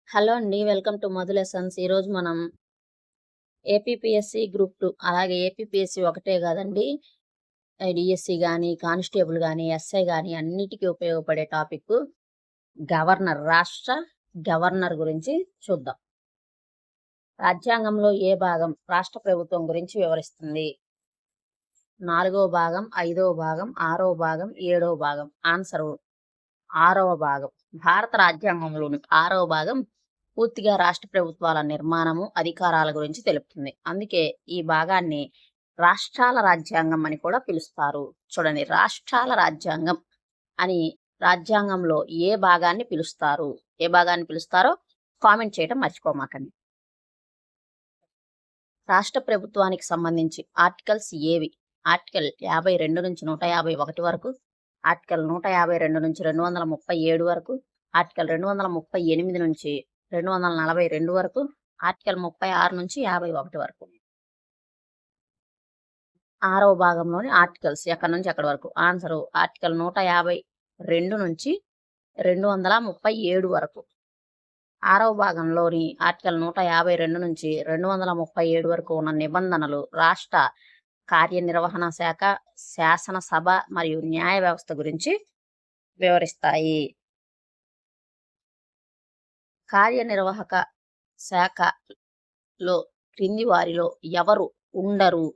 Hello అండి. Welcome to Madhu lessons. ఈరోజు మనం ఏపీపీఎస్సీ గ్రూప్ 2 అలాగే ఏపీపీఎస్సీ ఒకటే కాదండి. డిఎస్సి గానీ, కానిస్టేబుల్ గానీ, ఎస్ఐ గానీ అన్నిటికీ ఉపయోగపడే టాపిక్ గవర్నర్. రాష్ట్ర గవర్నర్ గురించి చూద్దాం. రాజ్యాంగంలో ఏ భాగం రాష్ట్ర ప్రభుత్వం గురించి వివరిస్తుంది? 4వ భాగం, 5వ భాగం, 6వ భాగం, 7వ భాగం. ఆన్సరు 6వ భాగం. భారత రాజ్యాంగంలోని 6వ భాగం పూర్తిగా రాష్ట్ర ప్రభుత్వాల నిర్మాణము, అధికారాల గురించి తెలుపుతుంది. అందుకే ఈ భాగాన్ని రాష్ట్రాల రాజ్యాంగం అని కూడా పిలుస్తారు. చూడండి, రాష్ట్రాల రాజ్యాంగం అని రాజ్యాంగంలో ఏ భాగాన్ని పిలుస్తారు? ఏ భాగాన్ని పిలుస్తారో కామెంట్ చేయడం మర్చిపోమాకండి. రాష్ట్ర ప్రభుత్వానికి సంబంధించి ఆర్టికల్స్ ఏవి? ఆర్టికల్ 52 నుంచి 151 వరకు, ఆర్టికల్ 152 నుంచి 237 వరకు, ఆర్టికల్ 238 నుంచి 242 వరకు, ఆర్టికల్ 36 నుంచి 51 వరకు. 6వ భాగంలోని ఆర్టికల్స్ ఎక్కడి నుంచి ఎక్కడి వరకు? ఆన్సరు ఆర్టికల్ 152 నుంచి 237 వరకు. 6వ భాగంలోని ఆర్టికల్ 152 నుంచి 237 వరకు ఉన్న నిబంధనలు రాష్ట్ర కార్యనిర్వహణ శాఖ, శాసనసభ మరియు న్యాయ వ్యవస్థ గురించి వివరిస్తాయి. కార్యనిర్వాహక శాఖలో క్రింది వారిలో ఎవరు ఉండరు?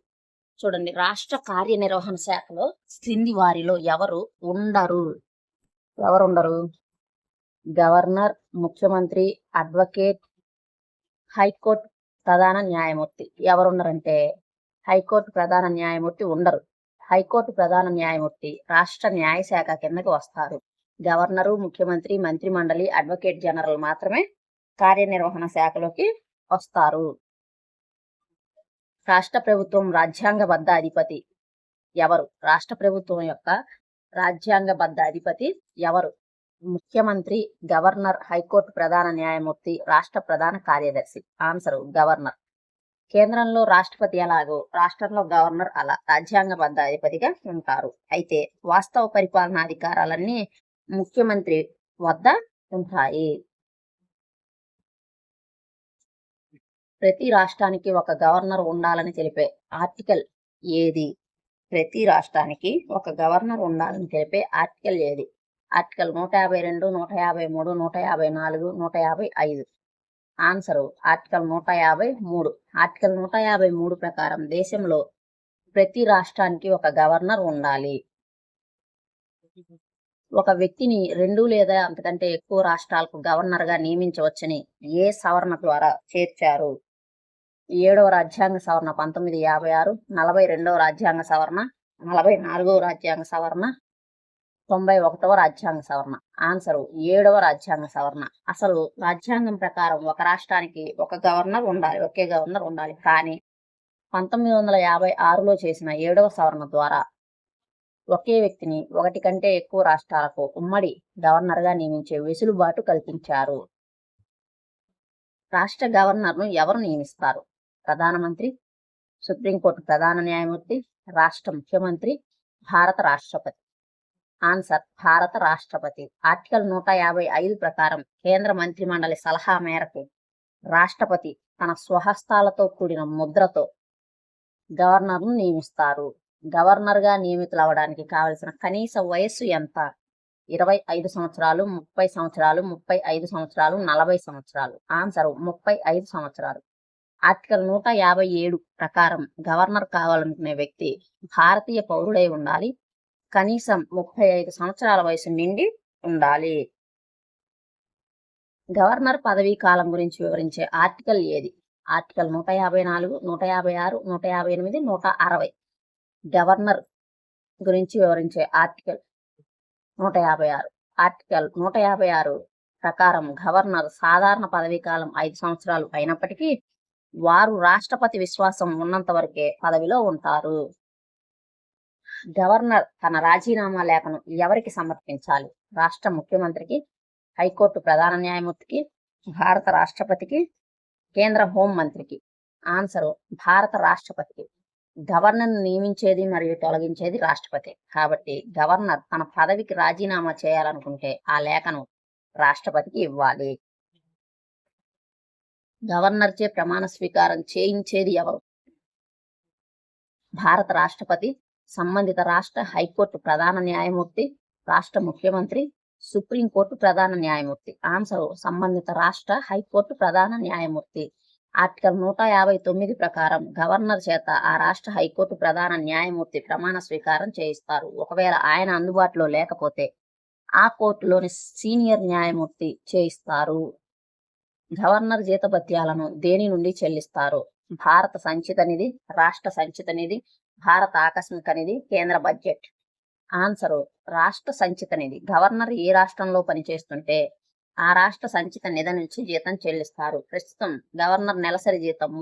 చూడండి, రాష్ట్ర కార్యనిర్వహణ శాఖలో క్రింది వారిలో ఎవరు ఉండరు? ఎవరుండరు? గవర్నర్, ముఖ్యమంత్రి, అడ్వకేట్, హైకోర్టు ప్రధాన న్యాయమూర్తి. ఎవరున్నారంటే హైకోర్టు ప్రధాన న్యాయమూర్తి ఉండరు. హైకోర్టు ప్రధాన న్యాయమూర్తి రాష్ట్ర న్యాయశాఖ కిందకి వస్తారు. గవర్నరు, ముఖ్యమంత్రి, మంత్రి మండలి, అడ్వకేట్ జనరల్ మాత్రమే కార్యనిర్వహణ శాఖలోకి వస్తారు. రాష్ట్ర ప్రభుత్వం రాజ్యాంగబద్ధ అధిపతి ఎవరు? రాష్ట్ర ప్రభుత్వం యొక్క రాజ్యాంగబద్ధ అధిపతి ఎవరు? ముఖ్యమంత్రి, గవర్నర్, హైకోర్టు ప్రధాన న్యాయమూర్తి, రాష్ట్ర ప్రధాన కార్యదర్శి. Answer governor. కేంద్రంలో రాష్ట్రపతి ఎలాగో రాష్ట్రంలో గవర్నర్ అలా రాజ్యాంగబద్ధ అధిపతిగా ఉంటారు. అయితే వాస్తవ పరిపాలనాధికారాలన్నీ ముఖ్యమంత్రి వద్ద ఉంటాయి. ప్రతి రాష్ట్రానికి ఒక గవర్నర్ ఉండాలని తెలిపే ఆర్టికల్ ఏది? ప్రతి రాష్ట్రానికి ఒక గవర్నర్ ఉండాలని తెలిపే ఆర్టికల్ ఏది? ఆర్టికల్ 152, 153, 154, 155. Answer article 153. ఆర్టికల్ 153 ప్రకారం దేశంలో ప్రతి రాష్ట్రానికి ఒక గవర్నర్ ఉండాలి. ఒక వ్యక్తిని 2 లేదా అంతకంటే ఎక్కువ రాష్ట్రాలకు గవర్నర్గా నియమించవచ్చని ఏ సవరణ ద్వారా చేర్చారు? 7వ రాజ్యాంగ సవరణ 1956, 42వ రాజ్యాంగ సవరణ, 44వ రాజ్యాంగ సవరణ, 91వ రాజ్యాంగ సవరణ. ఆన్సరు 7వ రాజ్యాంగ సవరణ. అసలు రాజ్యాంగం ప్రకారం ఒక రాష్ట్రానికి ఒక గవర్నర్ ఉండాలి, ఒకే గవర్నర్ ఉండాలి. కానీ 1956లో చేసిన 7వ సవరణ ద్వారా ఒకే వ్యక్తిని 1 కంటే ఎక్కువ రాష్ట్రాలకు ఉమ్మడి గవర్నర్గా నియమించే వెసులుబాటు కల్పించారు. రాష్ట్ర గవర్నర్ను ఎవరు నియమిస్తారు? ప్రధానమంత్రి, సుప్రీంకోర్టు ప్రధాన న్యాయమూర్తి, రాష్ట్ర ముఖ్యమంత్రి, భారత రాష్ట్రపతి. ఆన్సర్ భారత రాష్ట్రపతి. ఆర్టికల్ 155 ప్రకారం కేంద్ర మంత్రి మండలి సలహా మేరకు రాష్ట్రపతి తన స్వహస్తాలతో కూడిన ముద్రతో గవర్నర్ను నియమిస్తారు. గవర్నర్గా నియమితులవడానికి కావలసిన కనీస వయస్సు ఎంత? 25 సంవత్సరాలు, 30 సంవత్సరాలు, 35 సంవత్సరాలు, 40 సంవత్సరాలు. ఆన్సరు 35 సంవత్సరాలు. ఆర్టికల్ 157 ప్రకారం గవర్నర్ కావాలనుకునే వ్యక్తి భారతీయ పౌరుడై ఉండాలి. కనీసం 35 సంవత్సరాల వయసు నిండి ఉండాలి. గవర్నర్ పదవీ కాలం గురించి వివరించే ఆర్టికల్ ఏది? ఆర్టికల్ 154, 156, 158, 160. గవర్నర్ గురించి వివరించే ఆర్టికల్ 156. ఆర్టికల్ 156 ప్రకారం గవర్నర్ సాధారణ పదవీ కాలం 5 సంవత్సరాలు అయినప్పటికీ వారు రాష్ట్రపతి విశ్వాసం ఉన్నంత వరకే పదవిలో ఉంటారు. గవర్నర్ తన రాజీనామా లేఖను ఎవరికి సమర్పించాలి? రాష్ట్ర ముఖ్యమంత్రికి, హైకోర్టు ప్రధాన న్యాయమూర్తికి, భారత రాష్ట్రపతికి, కేంద్ర హోంమంత్రికి. ఆన్సరు భారత రాష్ట్రపతికి. గవర్నర్ను నియమించేది మరియు తొలగించేది రాష్ట్రపతి. కాబట్టి గవర్నర్ తన పదవికి రాజీనామా చేయాలనుకుంటే ఆ లేఖను రాష్ట్రపతికి ఇవ్వాలి. గవర్నర్చే ప్రమాణ స్వీకారం చేయించేది ఎవరు? భారత రాష్ట్రపతి, సంబంధిత రాష్ట్ర హైకోర్టు ప్రధాన న్యాయమూర్తి, రాష్ట్ర ముఖ్యమంత్రి, సుప్రీంకోర్టు ప్రధాన న్యాయమూర్తి. ఆన్సర్ సంబంధిత రాష్ట్ర హైకోర్టు ప్రధాన న్యాయమూర్తి. ఆర్టికల్ 159 ప్రకారం గవర్నర్ చేత ఆ రాష్ట్ర హైకోర్టు ప్రధాన న్యాయమూర్తి ప్రమాణ స్వీకారం చేయిస్తారు. ఒకవేళ ఆయన అందుబాటులో లేకపోతే ఆ కోర్టులోని సీనియర్ న్యాయమూర్తి చేయిస్తారు. గవర్నర్ జీతభత్యాలను దేని నుండి చెల్లిస్తారు? భారత సంచిత నిధి, రాష్ట్ర సంచిత నిధి, భారత ఆకస్మిక నిధి, కేంద్ర బడ్జెట్. ఆన్సరు రాష్ట్ర సంచిత నిధి. గవర్నర్ ఏ రాష్ట్రంలో పనిచేస్తుంటే ఆ రాష్ట్ర సంచిత నిధి నుంచి జీతం చెల్లిస్తారు. ప్రస్తుతం గవర్నర్ నెలసరి జీతం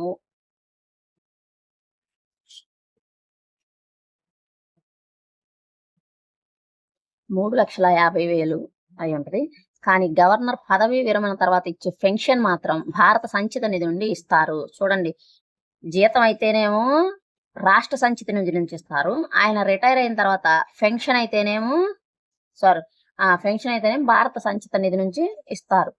3,50,000 అయి ఉంటది. కానీ గవర్నర్ పదవీ విరమణ తర్వాత ఇచ్చే పెన్షన్ మాత్రం భారత సంచిత నిధి నుండి ఇస్తారు. చూడండి, జీతం అయితేనేమో రాష్ట్ర సంచిత నిధి నుంచి ఇస్తారు. ఆయన రిటైర్ అయిన తర్వాత పెన్షన్ అయితేనేమో భారత సంచిత నిధి నుంచి ఇస్తారు.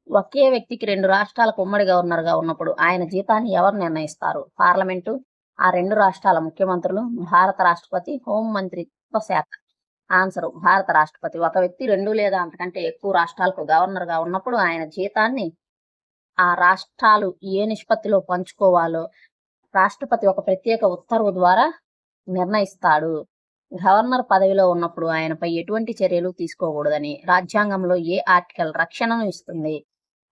ఒకే వ్యక్తికి 2 రాష్ట్రాలకు ఉమ్మడి గవర్నర్గా ఉన్నప్పుడు ఆయన జీతాన్ని ఎవరు నిర్ణయిస్తారు? పార్లమెంటు, ఆ 2 రాష్ట్రాల ముఖ్యమంత్రులు, భారత రాష్ట్రపతి, హోంమంత్రిత్వ శాఖ. ఆన్సర్ భారత రాష్ట్రపతి. ఒక వ్యక్తి 2 లేదా అంతకంటే ఎక్కువ రాష్ట్రాలకు గవర్నర్గా ఉన్నప్పుడు ఆయన జీతాన్ని ఆ రాష్ట్రాలు ఏ నిష్పత్తిలో పంచుకోవాలో రాష్ట్రపతి ఒక ప్రత్యేక ఉత్తర్వు ద్వారా నిర్ణయిస్తాడు. గవర్నర్ పదవిలో ఉన్నప్పుడు ఆయనపై ఎటువంటి చర్యలు తీసుకోకూడదని రాజ్యాంగంలో ఏ ఆర్టికల్ రక్షణను ఇస్తుంది?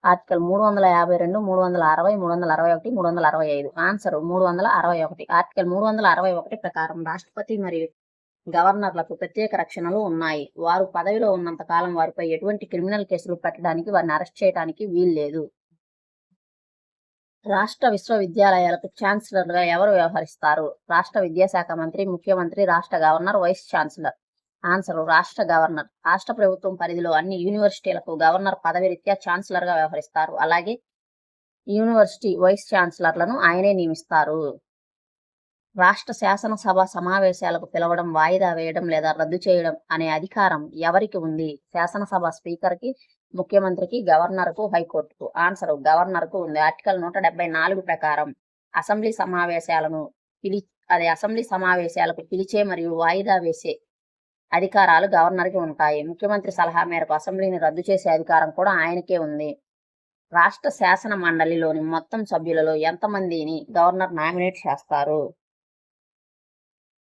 ఆర్టికల్ 352, 360, 361, 365. ఆన్సర్ 361. ఆర్టికల్ 361 ప్రకారం రాష్ట్రపతి మరియు గవర్నర్లకు ప్రత్యేక రక్షణలు ఉన్నాయి. వారు పదవిలో ఉన్నంత కాలం వారిపై ఎటువంటి క్రిమినల్ కేసులు పెట్టడానికి, వారిని అరెస్ట్ చేయడానికి వీల్లేదు. రాష్ట్ర విశ్వవిద్యాలయాలకు ఛాన్సలర్గా ఎవరు వ్యవహరిస్తారు? రాష్ట్ర విద్యాశాఖ మంత్రి, ముఖ్యమంత్రి, రాష్ట్ర గవర్నర్, వైస్ ఛాన్సలర్. ఆన్సర్ రాష్ట్ర గవర్నర్. రాష్ట్ర ప్రభుత్వం పరిధిలో అన్ని యూనివర్సిటీలకు గవర్నర్ పదవి రీత్యా ఛాన్సలర్గా వ్యవహరిస్తారు. అలాగే యూనివర్సిటీ వైస్ ఛాన్సలర్లను ఆయనే నియమిస్తారు. రాష్ట్ర శాసనసభ సమావేశాలకు పిలవడం, వాయిదా వేయడం లేదా రద్దు చేయడం అనే అధికారం ఎవరికి ఉంది? శాసనసభ స్పీకర్కి, ముఖ్యమంత్రికి, గవర్నర్కు, హైకోర్టుకు. ఆన్సర్ గవర్నర్కు ఉంది. ఆర్టికల్ 174 ప్రకారం అసెంబ్లీ సమావేశాలకు పిలిచే మరియు వాయిదా వేసే అధికారాలు గవర్నర్కి ఉంటాయి. ముఖ్యమంత్రి సలహా మేరకు అసెంబ్లీని రద్దు చేసే అధికారం కూడా ఆయనకే ఉంది. రాష్ట్ర శాసన మండలిలోని మొత్తం సభ్యులలో ఎంతమందిని గవర్నర్ నామినేట్ చేస్తారు?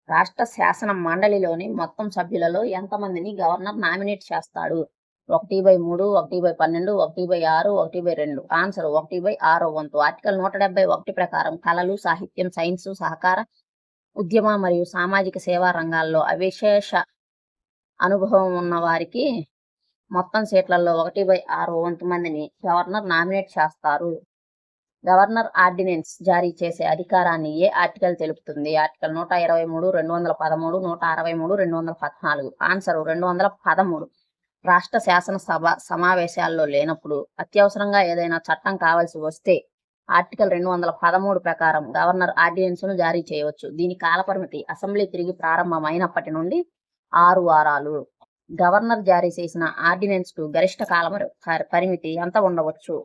రాష్ట్ర శాసన మండలిలోని మొత్తం సభ్యులలో ఎంతమందిని గవర్నర్ నామినేట్ చేస్తాడు? 1/3, 1/12, 1/6, 1/2. ఆన్సర్ 1/6 వంతు. ఆర్టికల్ 171 ప్రకారం కళలు, సాహిత్యం, సైన్సు, సహకార, ఉద్యమ మరియు సామాజిక సేవా రంగాల్లో అవిశేష అనుభవం ఉన్న వారికి మొత్తం సీట్లలో 1/6 వంతు మందిని గవర్నర్ నామినేట్ చేస్తారు. గవర్నర్ ఆర్డినెన్స్ జారీ చేసే అధికారాన్ని ఏ ఆర్టికల్ తెలుపుతుంది? ఆర్టికల్ 123, 213, 163, 214. ఆన్సర్ 213. రాష్ట్ర శాసనసభ సమావేశాల్లో లేనప్పుడు అత్యవసరంగా ఏదైనా చట్టం కావాల్సి వస్తే ఆర్టికల్ 213 ప్రకారం గవర్నర్ ఆర్డినెన్స్ను జారీ చేయవచ్చు. దీని కాలపరిమితి అసెంబ్లీ తిరిగి ప్రారంభమైనప్పటి నుండి 6 వారాలు. గవర్నర్ జారీ చేసిన ఆర్డినెన్స్కు గరిష్ట కాల పరిమితి ఎంత ఉండవచ్చు?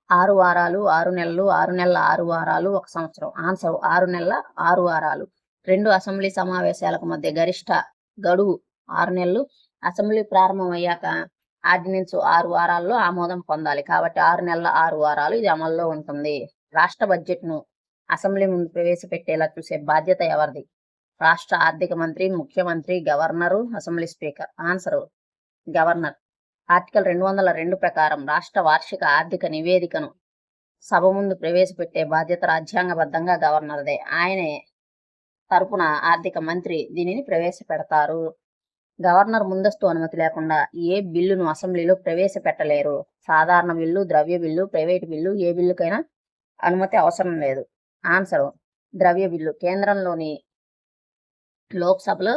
6 వారాలు, 6 నెలలు, 6 నెలల 6 వారాలు, 1 సంవత్సరం. ఆన్సర్ 6 నెలల 6 వారాలు. 2 అసెంబ్లీ సమావేశాలకు మధ్య గరిష్ట గడువు 6 నెలలు. అసెంబ్లీ ప్రారంభమయ్యాక ఆర్డినెన్స్ 6 వారాల్లో ఆమోదం పొందాలి. కాబట్టి 6 నెలల 6 వారాలు ఇది అమల్లో ఉంటుంది. రాష్ట్ర బడ్జెట్ను అసెంబ్లీ ముందు ప్రవేశపెట్టేలా చూసే బాధ్యత ఎవరిది? రాష్ట్ర ఆర్థిక మంత్రి, ముఖ్యమంత్రి, governor, assembly speaker. Answer governor. Article 202 ప్రకారం రాష్ట్ర వార్షిక ఆర్థిక నివేదికను సభ ముందు ప్రవేశపెట్టే బాధ్యత రాజ్యాంగబద్ధంగా గవర్నర్దే. ఆయనే తరపున ఆర్థిక మంత్రి దీనిని ప్రవేశపెడతారు. గవర్నర్ ముందస్తు అనుమతి లేకుండా ఏ బిల్లును అసెంబ్లీలో ప్రవేశపెట్టలేరు. సాధారణ బిల్లు, ద్రవ్య బిల్లు, ప్రైవేటు బిల్లు ఏ బిల్లుకైనా అనుమతి అవసరం లేదు. ఆన్సర్ ద్రవ్య బిల్లు. కేంద్రంలోని లోక్సభలో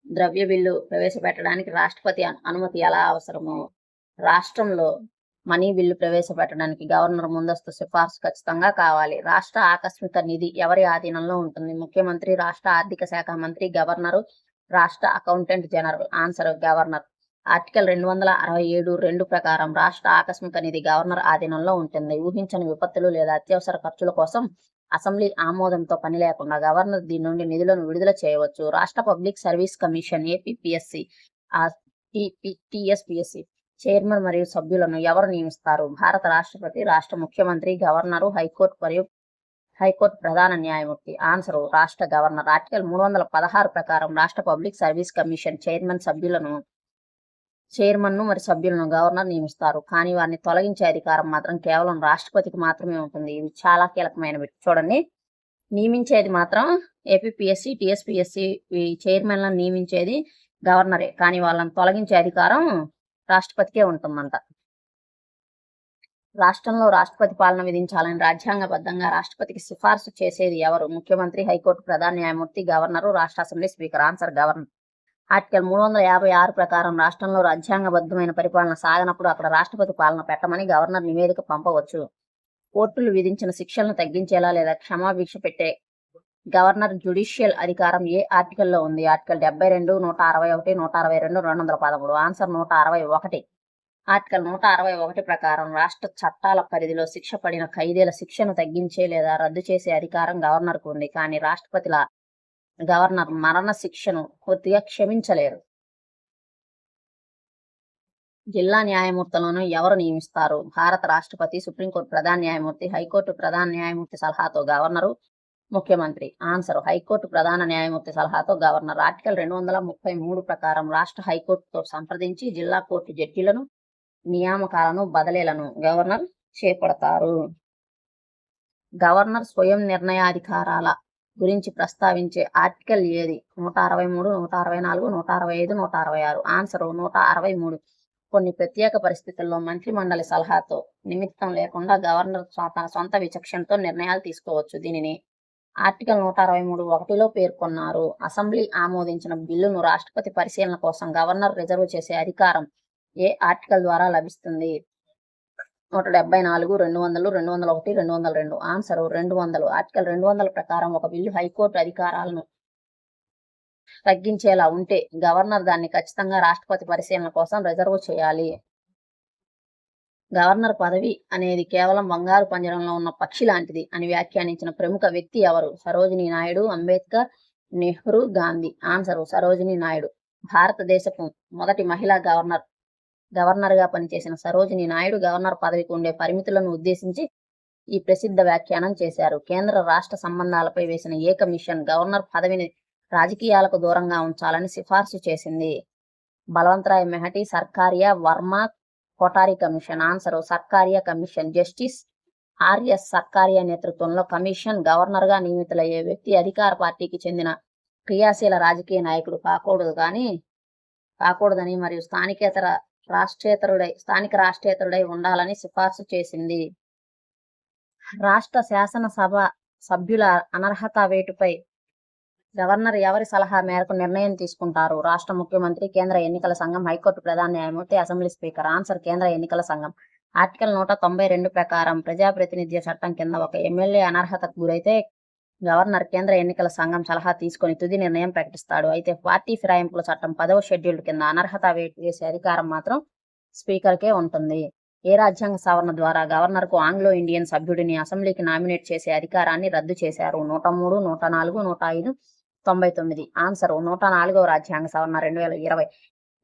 ద్రవ్య బిల్లు ప్రవేశపెట్టడానికి రాష్ట్రపతి అనుమతి ఎలా అవసరమో రాష్ట్రంలో మనీ బిల్లు ప్రవేశపెట్టడానికి గవర్నర్ ముందస్తు సిఫార్సు ఖచ్చితంగా కావాలి. రాష్ట్ర ఆకస్మిక నిధి ఎవరి ఆధీనంలో ఉంటుంది? ముఖ్యమంత్రి, రాష్ట్ర ఆర్థిక శాఖ మంత్రి, గవర్నరు, రాష్ట్ర accountant general. Answer governor. Article 267(2) ప్రకారం రాష్ట్ర ఆకస్మిక నిధి గవర్నర్ ఆధీనంలో ఉంటుంది. ఊహించని విపత్తులు లేదా అత్యవసర ఖర్చుల కోసం అసెంబ్లీ ఆమోదంతో పని లేకుండా గవర్నర్ దీని నుండి నిధులను విడుదల చేయవచ్చు. రాష్ట్ర public service commission APPSC, TSPSC chairman మరియు సభ్యులను ఎవరు నియమిస్తారు? భారత రాష్ట్రపతి, రాష్ట్ర ముఖ్యమంత్రి, గవర్నరు, హైకోర్టు మరియు హైకోర్టు ప్రధాన న్యాయమూర్తి. ఆన్సర్ రాష్ట్ర గవర్నర్. ఆర్టికల్ 316 ప్రకారం రాష్ట్ర పబ్లిక్ సర్వీస్ కమిషన్ చైర్మన్ను మరియు సభ్యులను గవర్నర్ నియమిస్తారు. కానీ వారిని తొలగించే అధికారం మాత్రం కేవలం రాష్ట్రపతికి మాత్రమే ఉంటుంది. ఇది చాలా కీలకమైనవి. చూడండి, నియమించేది మాత్రం ఏపీపీఎస్సీ, టీఎస్పీఎస్సీ చైర్మన్లను నియమించేది గవర్నరే, కానీ వాళ్ళని తొలగించే అధికారం రాష్ట్రపతికే ఉంటుందంట. రాష్ట్రంలో రాష్ట్రపతి పాలన విధించాలని రాజ్యాంగబద్ధంగా రాష్ట్రపతికి సిఫార్సు చేసేది ఎవరు? ముఖ్యమంత్రి, హైకోర్టు ప్రధాన న్యాయమూర్తి, గవర్నరు, రాష్ట్ర assembly speaker. Answer governor. Article 356 ప్రకారం రాష్ట్రంలో రాజ్యాంగబద్ధమైన పరిపాలన సాగనప్పుడు అక్కడ రాష్ట్రపతి పాలన పెట్టమని గవర్నర్ నివేదిక పంపవచ్చు. కోర్టులు విధించిన శిక్షలను తగ్గించేలా లేదా క్షమాభిక్ష పెట్టే గవర్నర్ జ్యుడిషియల్ అధికారం ఏ ఆర్టికల్లో ఉంది? ఆర్టికల్ 72, 161, 162, 213. ఆన్సర్ 161. ఆర్టికల్ 161 ప్రకారం రాష్ట్ర చట్టాల పరిధిలో శిక్ష పడిన ఖైదీల శిక్షను తగ్గించే లేదా రద్దు చేసే అధికారం గవర్నర్కు ఉంది. కానీ రాష్ట్రపతిలా గవర్నర్ మరణ శిక్షను పూర్తిగా క్షమించలేరు. జిల్లా న్యాయమూర్తులను ఎవరు నియమిస్తారు? భారత రాష్ట్రపతి, సుప్రీంకోర్టు ప్రధాన న్యాయమూర్తి, హైకోర్టు ప్రధాన న్యాయమూర్తి సలహాతో గవర్నరు, ముఖ్యమంత్రి. ఆన్సర్ హైకోర్టు ప్రధాన న్యాయమూర్తి సలహాతో గవర్నర్. ఆర్టికల్ 233 ప్రకారం రాష్ట్ర హైకోర్టుతో సంప్రదించి జిల్లా కోర్టు జడ్జిలను, నియామకాలను, బదిలీలను గవర్నర్ చేపడతారు. గవర్నర్ స్వయం నిర్ణయాధికారాల గురించి ప్రస్తావించే ఆర్టికల్ ఏది? 163, 164, 165, 166. ఆన్సర్ 163. కొన్ని ప్రత్యేక పరిస్థితుల్లో మంత్రిమండలి సలహాతో నిమిత్తం లేకుండా గవర్నర్ తన సొంత విచక్షణతో నిర్ణయాలు తీసుకోవచ్చు. దీనిని ఆర్టికల్ 163(1)లో పేర్కొన్నారు. అసెంబ్లీ ఆమోదించిన బిల్లును రాష్ట్రపతి పరిశీలన కోసం గవర్నర్ రిజర్వ్ చేసే అధికారం ఏ ఆర్టికల్ ద్వారా లభిస్తుంది? 174, 200, 201, 202. ఆన్సర్ 200. ఆర్టికల్ 200 ప్రకారం ఒక బిల్లు హైకోర్టు అధికారాలను తగ్గించేలా ఉంటే గవర్నర్ దాన్ని ఖచ్చితంగా రాష్ట్రపతి పరిశీలన కోసం రిజర్వ్ చేయాలి. గవర్నర్ పదవి అనేది కేవలం బంగారు పంజరంలో ఉన్న పక్షి లాంటిది అని వ్యాఖ్యానించిన ప్రముఖ వ్యక్తి ఎవరు? సరోజినీ నాయుడు, అంబేద్కర్, నెహ్రూ, గాంధీ. ఆన్సర్ సరోజినీ నాయుడు. భారతదేశపు మొదటి మహిళా గవర్నర్గా పనిచేసిన సరోజినీ నాయుడు గవర్నర్ పదవికి ఉండే పరిమితులను ఉద్దేశించి ఈ ప్రసిద్ధ వ్యాఖ్యానం చేశారు. కేంద్ర రాష్ట్ర సంబంధాలపై వేసిన ఏ కమిషన్ గవర్నర్ పదవిని రాజకీయాలకు దూరంగా ఉంచాలని సిఫార్సు చేసింది? Balwantrai Mehta, Sarkaria, Verma, Kothari commission. Answer Sarkaria commission. Justice RS Sarkaria నేతృత్వంలో కమిషన్ గవర్నర్గా నియమితులయ్యే వ్యక్తి అధికార పార్టీకి చెందిన క్రియాశీల రాజకీయ నాయకుడు కాకూడదని మరియు స్థానిక రాష్ట్రేతరుడై ఉండాలని సిఫార్సు చేసింది. రాష్ట్ర శాసనసభ సభ్యుల అనర్హత వేటుపై గవర్నర్ ఎవరి సలహా మేరకు నిర్ణయం తీసుకుంటారు? రాష్ట్ర ముఖ్యమంత్రి, కేంద్ర ఎన్నికల సంఘం, హైకోర్టు ప్రధాన న్యాయమూర్తి, అసెంబ్లీ స్పీకర్. ఆన్సర్ కేంద్ర ఎన్నికల సంఘం. ఆర్టికల్ 192 ప్రకారం ప్రజాప్రాతినిధ్య చట్టం కింద ఒక ఎమ్మెల్యే అనర్హతకు గురైతే గవర్నర్ కేంద్ర ఎన్నికల సంఘం సలహా తీసుకొని తుది నిర్ణయం ప్రకటిస్తాడు. అయితే పార్టీ ఫిరాయింపుల చట్టం 10వ షెడ్యూల్ కింద అనర్హత వేటు వేసే అధికారం మాత్రం స్పీకర్కే ఉంటుంది. ఏ రాజ్యాంగ సవరణ ద్వారా గవర్నర్కు ఆంగ్లో ఇండియన్ సభ్యుడిని అసెంబ్లీకి నామినేట్ చేసే అధికారాన్ని రద్దు చేశారు? 103, 104, 105, 99. ఆన్సర్ 104వ రాజ్యాంగ సవరణ 2020.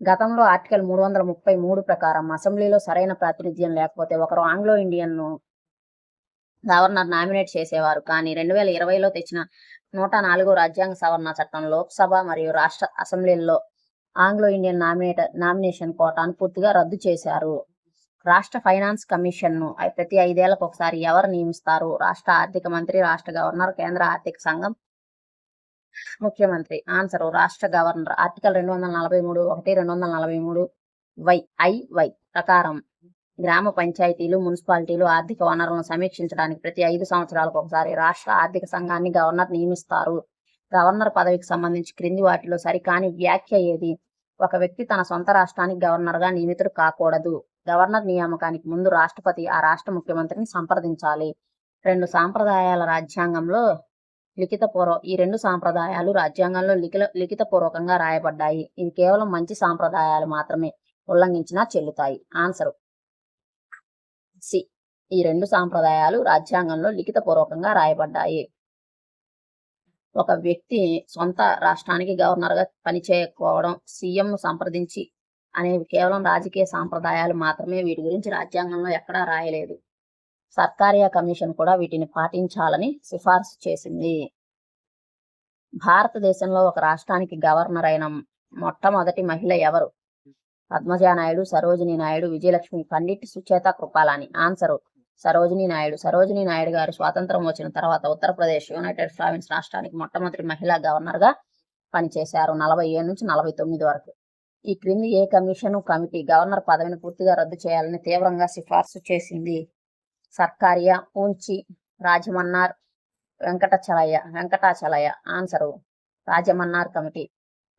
గతంలో ఆర్టికల్ 333 ప్రకారం అసెంబ్లీలో సరైన ప్రాతినిధ్యం లేకపోతే ఒకరు ఆంగ్లో ఇండియన్ గవర్నర్ నామినేట్ చేసేవారు. కానీ 2020లో తెచ్చిన 104వ రాజ్యాంగ సవరణ చట్టం లోక్సభ మరియు రాష్ట్ర అసెంబ్లీల్లో ఆంగ్లో ఇండియన్ నామినేషన్ కోటాను పూర్తిగా రద్దు చేశారు. రాష్ట్ర ఫైనాన్స్ కమిషన్ను ప్రతి 5 ఏళ్లకు ఒకసారి ఎవరు నియమిస్తారు? రాష్ట్ర ఆర్థిక మంత్రి, రాష్ట్ర గవర్నర్, కేంద్ర ఆర్థిక సంఘం, ముఖ్యమంత్రి. ఆన్సర్ రాష్ట్ర గవర్నర్. ఆర్టికల్ 243(1), 243(y) ప్రకారం గ్రామ పంచాయతీలు, మున్సిపాలిటీలు ఆర్థిక వనరులను సమీక్షించడానికి ప్రతి 5 సంవత్సరాలకు ఒకసారి రాష్ట్ర ఆర్థిక సంఘాన్ని గవర్నర్ నియమిస్తారు. గవర్నర్ పదవికి సంబంధించి క్రింది వాటిలో సరికాని వ్యాఖ్య ఏది? ఒక వ్యక్తి తన సొంత రాష్ట్రానికి గవర్నర్గా నియమితుడు కాకూడదు. గవర్నర్ నియామకానికి ముందు రాష్ట్రపతి ఆ రాష్ట్ర ముఖ్యమంత్రిని సంప్రదించాలి. ఈ 2 సాంప్రదాయాలు రాజ్యాంగంలో లిఖితపూర్వకంగా రాయబడ్డాయి. ఇవి కేవలం మంచి సాంప్రదాయాలు మాత్రమే. ఉల్లంఘించినా చెల్లుతాయి. Answer C. ఈ రెండు సాంప్రదాయాలు రాజ్యాంగంలో లిఖితపూర్వకంగా రాయబడ్డాయి. ఒక వ్యక్తి సొంత రాష్ట్రానికి గవర్నర్గా పనిచేయకపోవడం, సీఎంను సంప్రదించి అనేవి కేవలం రాజకీయ సాంప్రదాయాలు మాత్రమే. వీటి గురించి రాజ్యాంగంలో ఎక్కడా రాయలేదు. సర్కారియా కమిషన్ కూడా వీటిని పాటించాలని సిఫార్సు చేసింది. భారతదేశంలో ఒక రాష్ట్రానికి గవర్నర్ అయిన మొట్టమొదటి మహిళ ఎవరు? పద్మజానాయుడు, సరోజినీ నాయుడు, విజయలక్ష్మి, పండిట్ సుచేత కృపాలాని. ఆన్సర్ సరోజినీ నాయుడు. సరోజినీ నాయుడు గారు స్వాతంత్రం వచ్చిన తర్వాత ఉత్తరప్రదేశ్ యునైటెడ్ ప్రావిన్స్ రాష్ట్రానికి మొట్టమొదటి మహిళా గవర్నర్గా పనిచేశారు 47 నుంచి 49 వరకు. ఈ క్రింది ఏ కమిటీ గవర్నర్ పదవిని పూర్తిగా రద్దు చేయాలని తీవ్రంగా సిఫార్సు చేసింది? సర్కారియా, పూంచి, రాజమన్నార్, వెంకటాచలయ. Answer Rajamannar committee.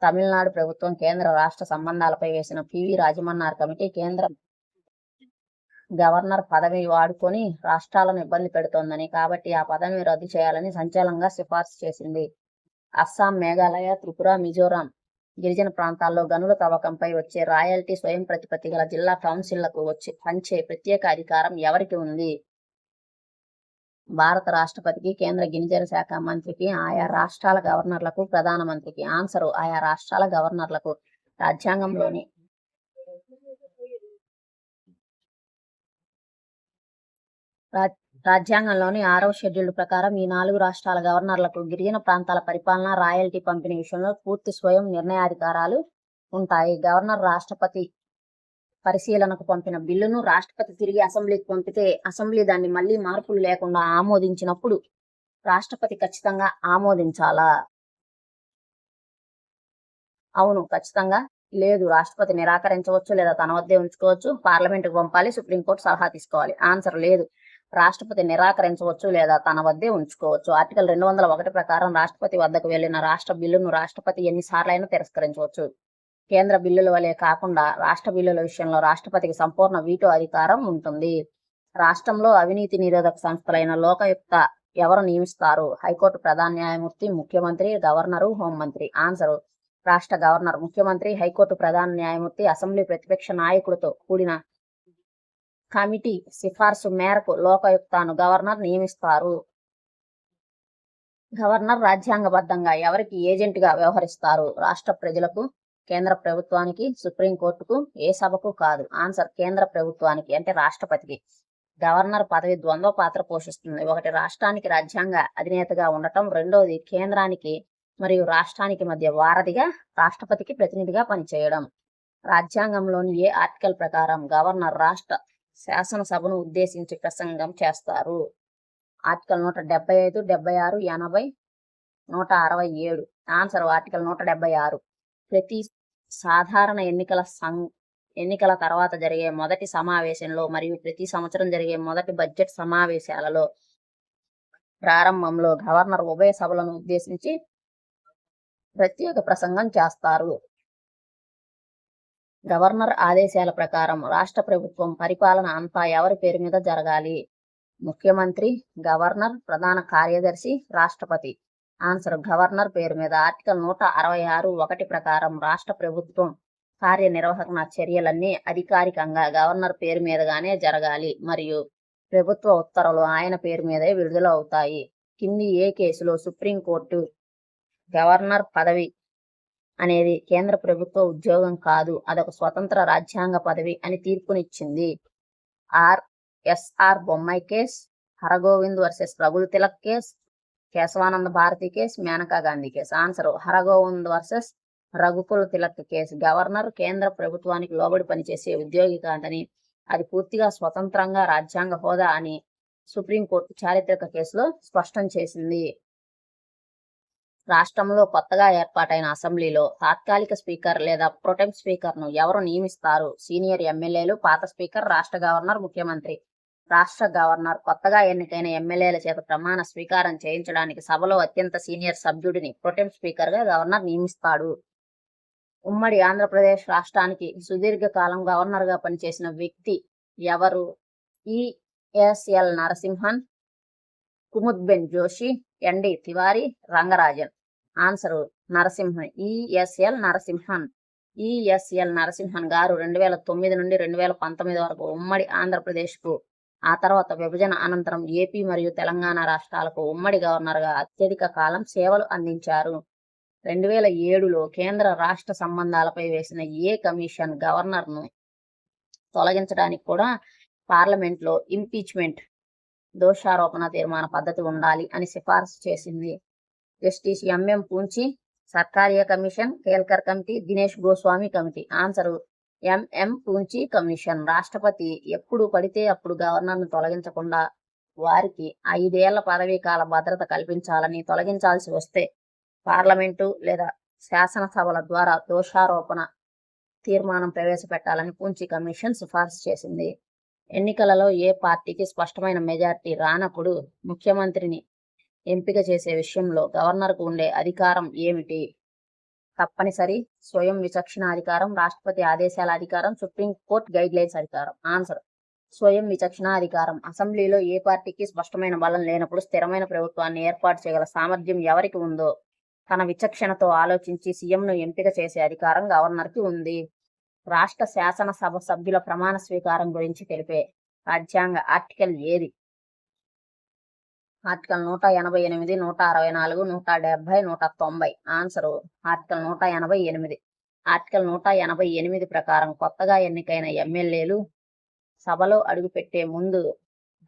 తమిళనాడు ప్రభుత్వం కేంద్ర రాష్ట్ర సంబంధాలపై వేసిన పివి రాజమన్నార్ కమిటీ కేంద్ర గవర్నర్ పదవి వాడుకొని రాష్ట్రాలను ఇబ్బంది పెడుతోందని, కాబట్టి ఆ పదవిని రద్దు చేయాలని సంచలనంగా సిఫార్సు చేసింది. అస్సాం, మేఘాలయ, త్రిపుర, మిజోరాం గిరిజన ప్రాంతాల్లో గనుల తవ్వకంపై వచ్చే రాయల్టీ స్వయం ప్రతిపత్తి గల జిల్లా కౌన్సిళ్లకు పంచే ప్రత్యేక అధికారం ఎవరికి ఉంది? భారత రాష్ట్రపతికి, కేంద్ర గిరిజన శాఖ మంత్రికి, ఆయా రాష్ట్రాల గవర్నర్లకు, ప్రధానమంత్రికి. ఆన్సరు ఆయా రాష్ట్రాల గవర్నర్లకు. రాజ్యాంగంలోని 6వ షెడ్యూల్ ప్రకారం ఈ 4 రాష్ట్రాల గవర్నర్లకు గిరిజన ప్రాంతాల పరిపాలన, రాయల్టీ పంపిణీ విషయంలో పూర్తి స్వయం నిర్ణయాధికారాలు ఉంటాయి. గవర్నర్ రాష్ట్రపతి పరిశీలనకు పంపిన బిల్లును రాష్ట్రపతి తిరిగి అసెంబ్లీకి పంపితే అసెంబ్లీ దాన్ని మళ్లీ మార్పులు లేకుండా ఆమోదించినప్పుడు రాష్ట్రపతి ఖచ్చితంగా ఆమోదించాలా? అవును, ఖచ్చితంగా. లేదు, రాష్ట్రపతి నిరాకరించవచ్చు లేదా తన వద్దే ఉంచుకోవచ్చు. పార్లమెంటుకు పంపాలి, సుప్రీంకోర్టు సలహా తీసుకోవాలి. ఆన్సర్ లేదు, రాష్ట్రపతి నిరాకరించవచ్చు లేదా తన వద్దే ఉంచుకోవచ్చు. ఆర్టికల్ 201 ప్రకారం రాష్ట్రపతి వద్దకు వెళ్లిన రాష్ట్ర బిల్లును రాష్ట్రపతి ఎన్నిసార్లైనా తిరస్కరించవచ్చు. కేంద్ర బిల్లుల వలె కాకుండా రాష్ట్ర బిల్లుల విషయంలో రాష్ట్రపతికి సంపూర్ణ వీటో అధికారం ఉంటుంది. రాష్ట్రంలో అవినీతి నిరోధక సంస్థలైన లోకాయుక్త ఎవరు నియమిస్తారు? హైకోర్టు ప్రధాన న్యాయమూర్తి, ముఖ్యమంత్రి, గవర్నరు, హోంమంత్రి. ఆన్సరు రాష్ట్ర గవర్నర్. ముఖ్యమంత్రి, హైకోర్టు ప్రధాన న్యాయమూర్తి, అసెంబ్లీ ప్రతిపక్ష నాయకులతో కూడిన కమిటీ సిఫార్సు మేరకు లోకాయుక్తను గవర్నర్ నియమిస్తారు. గవర్నర్ రాజ్యాంగబద్ధంగా ఎవరికి ఏజెంట్గా వ్యవహరిస్తారు? రాష్ట్ర ప్రజలకు, కేంద్ర ప్రభుత్వానికి, సుప్రీంకోర్టుకు, ఏ సభకు కాదు. ఆన్సర్ కేంద్ర ప్రభుత్వానికి, అంటే రాష్ట్రపతికి. గవర్నర్ పదవి ద్వంద్వ పాత్ర పోషిస్తుంది. ఒకటి రాష్ట్రానికి రాజ్యాంగ అధినేతగా ఉండటం, రెండోది కేంద్రానికి మరియు రాష్ట్రానికి మధ్య వారధిగా రాష్ట్రపతికి ప్రతినిధిగా పనిచేయడం. రాజ్యాంగంలోని ఏ ఆర్టికల్ ప్రకారం గవర్నర్ రాష్ట్ర శాసనసభను ఉద్దేశించి ప్రసంగం చేస్తారు? ఆర్టికల్ 175, 76, 80, 167. Answer article 176. ప్రతి సాధారణ ఎన్నికల తర్వాత జరిగే మొదటి సమావేశంలో మరియు ప్రతి సంవత్సరం జరిగే మొదటి బడ్జెట్ సమావేశాలలో ప్రారంభంలో గవర్నర్ ఉభయ సభలను ఉద్దేశించి ప్రత్యేక ప్రసంగం చేస్తారు. గవర్నర్ ఆదేశాల ప్రకారం రాష్ట్ర ప్రభుత్వం పరిపాలన అంతా ఎవరి పేరు మీద జరగాలి? ముఖ్యమంత్రి, గవర్నర్, ప్రధాన కార్యదర్శి, రాష్ట్రపతి. ఆన్సర్ గవర్నర్ పేరు మీద. ఆర్టికల్ 166(1) ప్రకారం రాష్ట్ర ప్రభుత్వం కార్యనిర్వహణ చర్యలన్నీ అధికారికంగా గవర్నర్ పేరు మీదగానే జరగాలి మరియు ప్రభుత్వ ఉత్తర్వులు ఆయన పేరు మీదే విడుదల అవుతాయి. కింది ఏ కేసులో సుప్రీంకోర్టు గవర్నర్ పదవి అనేది కేంద్ర ప్రభుత్వ ఉద్యోగం కాదు, అదొక స్వతంత్ర రాజ్యాంగ పదవి అని తీర్పునిచ్చింది? SR Bommai case, Hargovind versus Raghukul Tilak case, Kesavananda Bharati case, Maneka Gandhi case. Answer Hargovind versus Raghukul Tilak case. Governor కేంద్ర ప్రభుత్వానికి లోబడి పనిచేసే ఉద్యోగి కాదని, అది పూర్తిగా స్వతంత్రంగా రాజ్యాంగ హోదా అని సుప్రీంకోర్టు చారిత్రక కేసులో స్పష్టం చేసింది. రాష్ట్రంలో కొత్తగా ఏర్పాటైన అసెంబ్లీలో తాత్కాలిక స్పీకర్ లేదా ప్రొటెం స్పీకర్ను ఎవరు నియమిస్తారు? సీనియర్ ఎమ్మెల్యేలు, పాత స్పీకర్, రాష్ట్ర గవర్నర్, ముఖ్యమంత్రి. రాష్ట్ర గవర్నర్ కొత్తగా ఎన్నికైన ఎమ్మెల్యేల చేత ప్రమాణ స్వీకారం చేయించడానికి సభలో అత్యంత సీనియర్ సభ్యుడిని ప్రొటెం స్పీకర్గా గవర్నర్ నియమిస్తాడు. ఉమ్మడి ఆంధ్రప్రదేశ్ రాష్ట్రానికి సుదీర్ఘకాలం గవర్నర్గా పనిచేసిన వ్యక్తి ఎవరు? ESL Narasimhan, Kumudben Joshi, ND Tiwari, Rangarajan. Answer Narasimhan, ESL Narasimhan. ESL Narasimhan garu 2009 నుండి 2019 వరకు ఉమ్మడి ఆంధ్రప్రదేశ్కు, ఆ తర్వాత విభజన అనంతరం ఏపీ మరియు తెలంగాణ రాష్ట్రాలకు ఉమ్మడి గవర్నర్గా అత్యధిక కాలం సేవలు అందించారు. 2007లో కేంద్ర రాష్ట్ర సంబంధాలపై వేసిన ఏ కమిషన్ గవర్నర్ను తొలగించడానికి కూడా పార్లమెంట్లో ఇంపీచ్మెంట్ దోషారోపణ తీర్మాన పద్ధతి ఉండాలి అని సిఫారసు చేసింది. Justice MM Punchhi, Sarkaria commission, Kelkar committee, Dinesh Goswami committee. Answer MM Punchhi commission. రాష్ట్రపతి ఎప్పుడు పడితే అప్పుడు గవర్నర్ను తొలగించకుండా వారికి 5 ఏళ్ల పదవీకాల భద్రత కల్పించాలని, తొలగించాల్సి వస్తే పార్లమెంటు లేదా శాసనసభల ద్వారా దోషారోపణ తీర్మానం ప్రవేశపెట్టాలని పూంచి కమిషన్ సిఫార్సు చేసింది. ఎన్నికలలో ఏ పార్టీకి స్పష్టమైన మెజార్టీ రానప్పుడు ముఖ్యమంత్రిని ఎంపిక చేసే విషయంలో గవర్నర్కు ఉండే అధికారం ఏమిటి? తప్పనిసరి స్వయం విచక్షణ అధికారం, రాష్ట్రపతి ఆదేశాల అధికారం, సుప్రీంకోర్టు గైడ్లైన్స్ అధికారం. ఆన్సర్ స్వయం విచక్షణ అధికారం. అసెంబ్లీలో ఏ పార్టీకి స్పష్టమైన బలం లేనప్పుడు స్థిరమైన ప్రభుత్వాన్ని ఏర్పాటు చేయగల సామర్థ్యం ఎవరికి ఉందో తన విచక్షణతో ఆలోచించి సీఎంను ఎంపిక చేసే అధికారం గవర్నర్కి ఉంది. రాష్ట్ర శాసనసభ సభ్యుల ప్రమాణ స్వీకారం గురించి తెలిపే రాజ్యాంగ ఆర్టికల్ ఏది? ఆర్టికల్ 188, 164, 170, 190. Answer article 188. ఆర్టికల్ 188 ప్రకారం కొత్తగా ఎన్నికైన ఎమ్మెల్యేలు సభలో అడుగుపెట్టే ముందు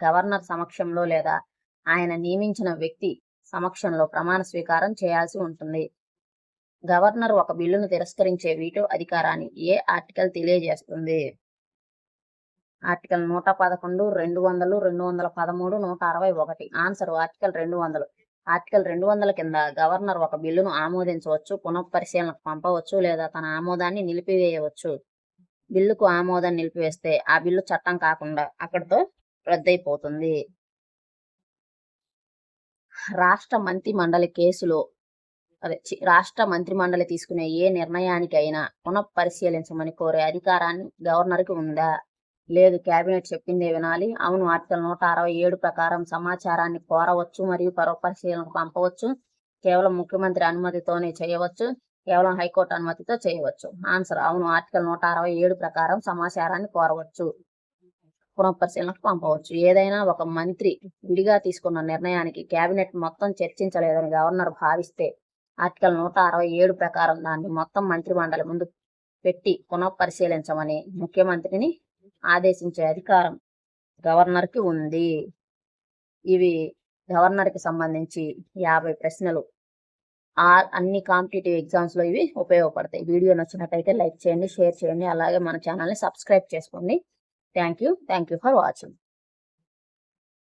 గవర్నర్ సమక్షంలో లేదా ఆయన నియమించిన వ్యక్తి సమక్షంలో ప్రమాణ స్వీకారం చేయాల్సి ఉంటుంది. గవర్నర్ ఒక బిల్లును తిరస్కరించే వీటో అధికారాన్ని ఏ ఆర్టికల్ తెలియజేస్తుంది? ఆర్టికల్ 111, 200, 213, 161. Answer article 200. ఆర్టికల్ 200 కింద గవర్నర్ ఒక బిల్లును ఆమోదించవచ్చు, పునఃపరిశీలనకు పంపవచ్చు లేదా తన ఆమోదాన్ని నిలిపివేయవచ్చు. బిల్లుకు ఆమోదం నిలిపివేస్తే ఆ బిల్లు చట్టం కాకుండా అక్కడితో రద్దయిపోతుంది. రాష్ట్ర మంత్రిమండలి తీసుకునే ఏ నిర్ణయానికైనా పునఃపరిశీలించమని కోరే అధికారాన్ని గవర్నర్కి ఉందా? లేదు, కేబినెట్ చెప్పిందే వినాలి. అవును, ఆర్టికల్ 167 ప్రకారం సమాచారాన్ని కోరవచ్చు మరియు పునఃపరిశీలనకు పంపవచ్చు. కేవలం ముఖ్యమంత్రి అనుమతితోనే చేయవచ్చు, కేవలం హైకోర్టు అనుమతితో చేయవచ్చు. ఆన్సర్ అవును, ఆర్టికల్ 167 ప్రకారం సమాచారాన్ని కోరవచ్చు, పునఃపరిశీలనకు పంపవచ్చు. ఏదైనా ఒక మంత్రి విడిగా తీసుకున్న నిర్ణయానికి కేబినెట్ మొత్తం చర్చించలేదని గవర్నర్ భావిస్తే ఆర్టికల్ 167 ప్రకారం దాన్ని మొత్తం మంత్రిమండలి ముందు పెట్టి పునఃపరిశీలించమని ముఖ్యమంత్రిని ఆదేశించే అధికారం గవర్నర్కి ఉంది. ఇవి గవర్నర్కి సంబంధించి 50 ప్రశ్నలు. అన్ని కాంపిటేటివ్ ఎగ్జామ్స్లో ఇవి ఉపయోగపడతాయి. వీడియో నచ్చినట్టయితే లైక్ చేయండి, షేర్ చేయండి, అలాగే మన ఛానల్ని సబ్స్క్రైబ్ చేసుకోండి. Thank you for watching.